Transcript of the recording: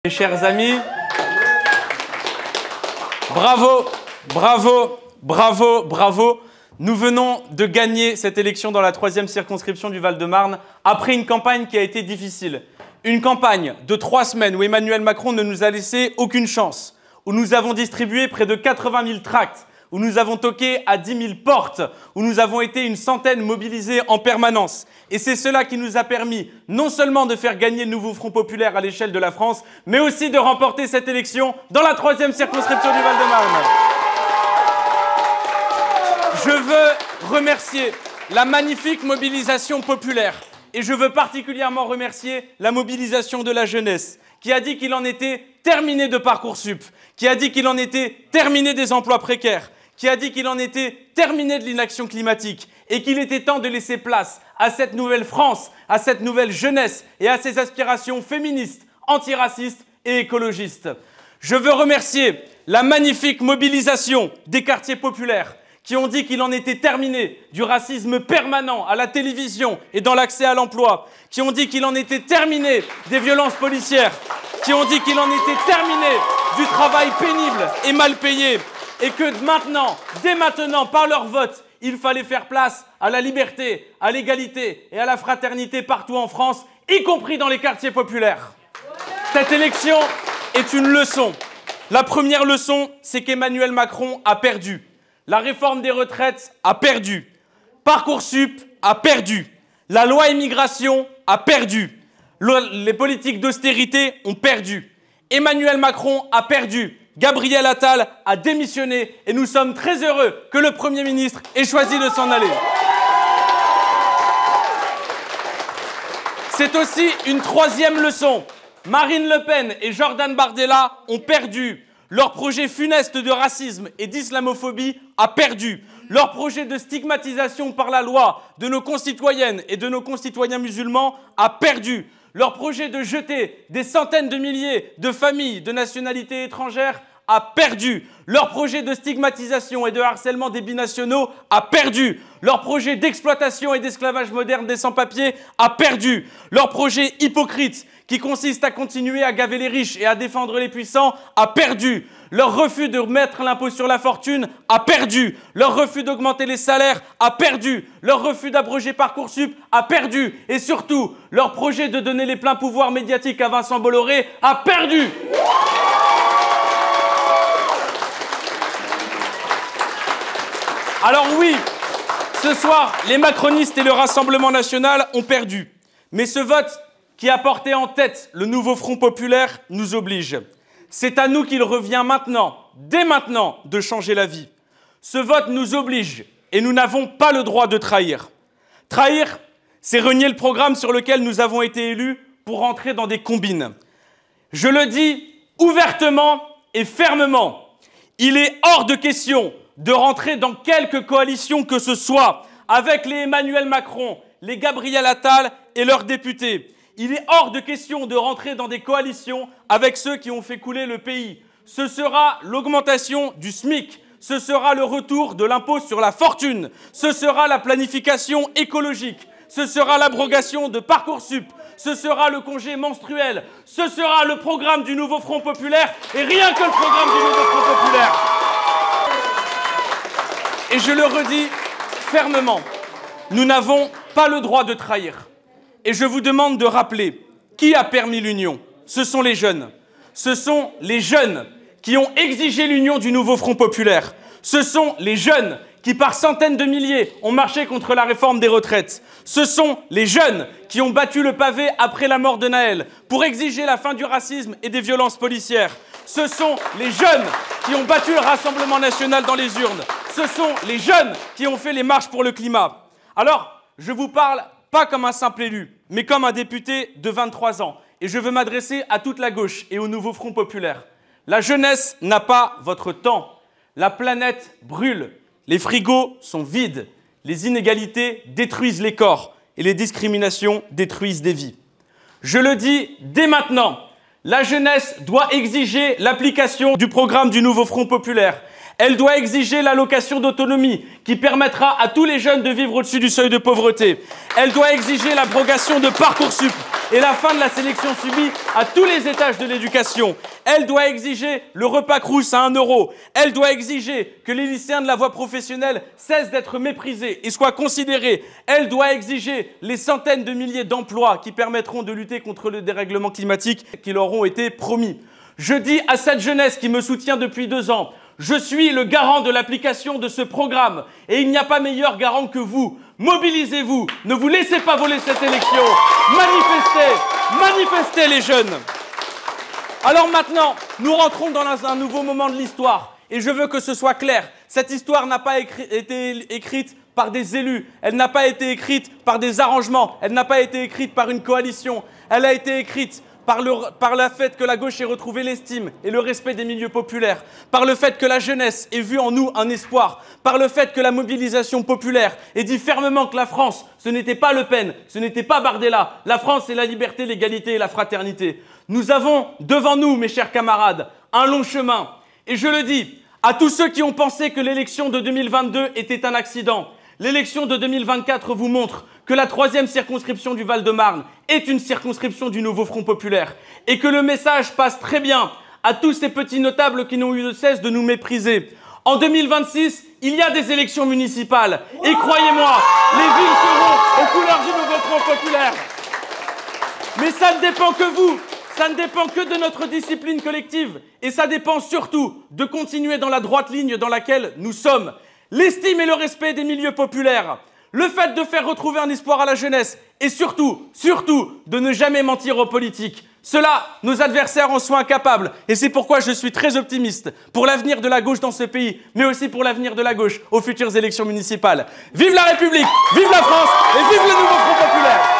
Mes chers amis, bravo, bravo, bravo, bravo. Nous venons de gagner cette élection dans la 3e circonscription du Val-de-Marne après une campagne qui a été difficile. Une campagne de 3 semaines où Emmanuel Macron ne nous a laissé aucune chance, où nous avons distribué près de 80 000 tracts, où nous avons toqué à 10 000 portes, où nous avons été une centaine mobilisés en permanence. Et c'est cela qui nous a permis non seulement de faire gagner le nouveau Front populaire à l'échelle de la France, mais aussi de remporter cette élection dans la 3e circonscription du Val-de-Marne. Je veux remercier la magnifique mobilisation populaire et je veux particulièrement remercier la mobilisation de la jeunesse qui a dit qu'il en était terminé de Parcoursup, qui a dit qu'il en était terminé des emplois précaires, qui a dit qu'il en était terminé de l'inaction climatique et qu'il était temps de laisser place à cette nouvelle France, à cette nouvelle jeunesse et à ses aspirations féministes, antiracistes et écologistes. Je veux remercier la magnifique mobilisation des quartiers populaires qui ont dit qu'il en était terminé du racisme permanent à la télévision et dans l'accès à l'emploi, qui ont dit qu'il en était terminé des violences policières, qui ont dit qu'il en était terminé du travail pénible et mal payé, et que maintenant, dès maintenant, par leur vote, il fallait faire place à la liberté, à l'égalité et à la fraternité partout en France, y compris dans les quartiers populaires. Cette élection est une leçon. La première leçon, c'est qu'Emmanuel Macron a perdu. La réforme des retraites a perdu. Parcoursup a perdu. La loi immigration a perdu. Les politiques d'austérité ont perdu. Emmanuel Macron a perdu. Gabriel Attal a démissionné et nous sommes très heureux que le Premier ministre ait choisi de s'en aller. C'est aussi une 3e leçon. Marine Le Pen et Jordan Bardella ont perdu. Leur projet funeste de racisme et d'islamophobie a perdu. Leur projet de stigmatisation par la loi de nos concitoyennes et de nos concitoyens musulmans a perdu. Leur projet de jeter des centaines de milliers de familles de nationalité étrangère a perdu. Leur projet de stigmatisation et de harcèlement des binationaux a perdu. Leur projet d'exploitation et d'esclavage moderne des sans-papiers a perdu. Leur projet hypocrite qui consiste à continuer à gaver les riches et à défendre les puissants a perdu. Leur refus de mettre l'impôt sur la fortune a perdu. Leur refus d'augmenter les salaires a perdu. Leur refus d'abroger Parcoursup a perdu. Et surtout, leur projet de donner les pleins pouvoirs médiatiques à Vincent Bolloré a perdu. Alors oui, ce soir, les macronistes et le Rassemblement national ont perdu. Mais ce vote qui a porté en tête le nouveau Front populaire nous oblige. C'est à nous qu'il revient maintenant, dès maintenant, de changer la vie. Ce vote nous oblige et nous n'avons pas le droit de trahir. Trahir, c'est renier le programme sur lequel nous avons été élus pour rentrer dans des combines. Je le dis ouvertement et fermement, il est hors de question de rentrer dans quelque coalition que ce soit avec les Emmanuel Macron, les Gabriel Attal et leurs députés. Il est hors de question de rentrer dans des coalitions avec ceux qui ont fait couler le pays. Ce sera l'augmentation du SMIC, ce sera le retour de l'impôt sur la fortune, ce sera la planification écologique, ce sera l'abrogation de Parcoursup, ce sera le congé menstruel, ce sera le programme du nouveau Front populaire et rien que le programme du nouveau Front populaire. Et je le redis fermement, nous n'avons pas le droit de trahir. Et je vous demande de rappeler qui a permis l'union. Ce sont les jeunes. Ce sont les jeunes qui ont exigé l'union du nouveau Front populaire. Ce sont les jeunes qui, par centaines de milliers, ont marché contre la réforme des retraites. Ce sont les jeunes qui ont battu le pavé après la mort de Naël pour exiger la fin du racisme et des violences policières. Ce sont les jeunes qui ont battu le Rassemblement national dans les urnes. Ce sont les jeunes qui ont fait les marches pour le climat. Alors, je vous parle pas comme un simple élu, mais comme un député de 23 ans. Et je veux m'adresser à toute la gauche et au nouveau Front populaire. La jeunesse n'a pas votre temps. La planète brûle. Les frigos sont vides. Les inégalités détruisent les corps. Et les discriminations détruisent des vies. Je le dis dès maintenant. La jeunesse doit exiger l'application du programme du nouveau Front populaire. Elle doit exiger l'allocation d'autonomie qui permettra à tous les jeunes de vivre au-dessus du seuil de pauvreté. Elle doit exiger l'abrogation de Parcoursup et la fin de la sélection subie à tous les étages de l'éducation. Elle doit exiger le repas Crous à 1 €. Elle doit exiger que les lycéens de la voie professionnelle cessent d'être méprisés et soient considérés. Elle doit exiger les centaines de milliers d'emplois qui permettront de lutter contre le dérèglement climatique qui leur ont été promis. Je dis à cette jeunesse qui me soutient depuis 2 ans, je suis le garant de l'application de ce programme et il n'y a pas meilleur garant que vous. Mobilisez-vous, ne vous laissez pas voler cette élection. Manifestez les jeunes. Alors maintenant, nous rentrons dans un nouveau moment de l'histoire et je veux que ce soit clair. Cette histoire n'a pas été écrite par des élus, elle n'a pas été écrite par des arrangements, elle n'a pas été écrite par une coalition, elle a été écrite par le fait que la gauche ait retrouvé l'estime et le respect des milieux populaires, par le fait que la jeunesse ait vu en nous un espoir, par le fait que la mobilisation populaire ait dit fermement que la France, ce n'était pas Le Pen, ce n'était pas Bardella, la France c'est la liberté, l'égalité et la fraternité. Nous avons devant nous, mes chers camarades, un long chemin. Et je le dis à tous ceux qui ont pensé que l'élection de 2022 était un accident. L'élection de 2024 vous montre que la 3e circonscription du Val-de-Marne est une circonscription du nouveau Front populaire et que le message passe très bien à tous ces petits notables qui n'ont eu de cesse de nous mépriser. En 2026, il y a des élections municipales et croyez-moi, les villes seront aux couleurs du nouveau Front populaire. Mais ça ne dépend que vous. Ça ne dépend que de notre discipline collective et ça dépend surtout de continuer dans la droite ligne dans laquelle nous sommes. L'estime et le respect des milieux populaires, le fait de faire retrouver un espoir à la jeunesse et surtout, de ne jamais mentir aux politiques. Cela, nos adversaires en sont incapables et c'est pourquoi je suis très optimiste pour l'avenir de la gauche dans ce pays, mais aussi pour l'avenir de la gauche aux futures élections municipales. Vive la République, vive la France et vive le nouveau Front populaire!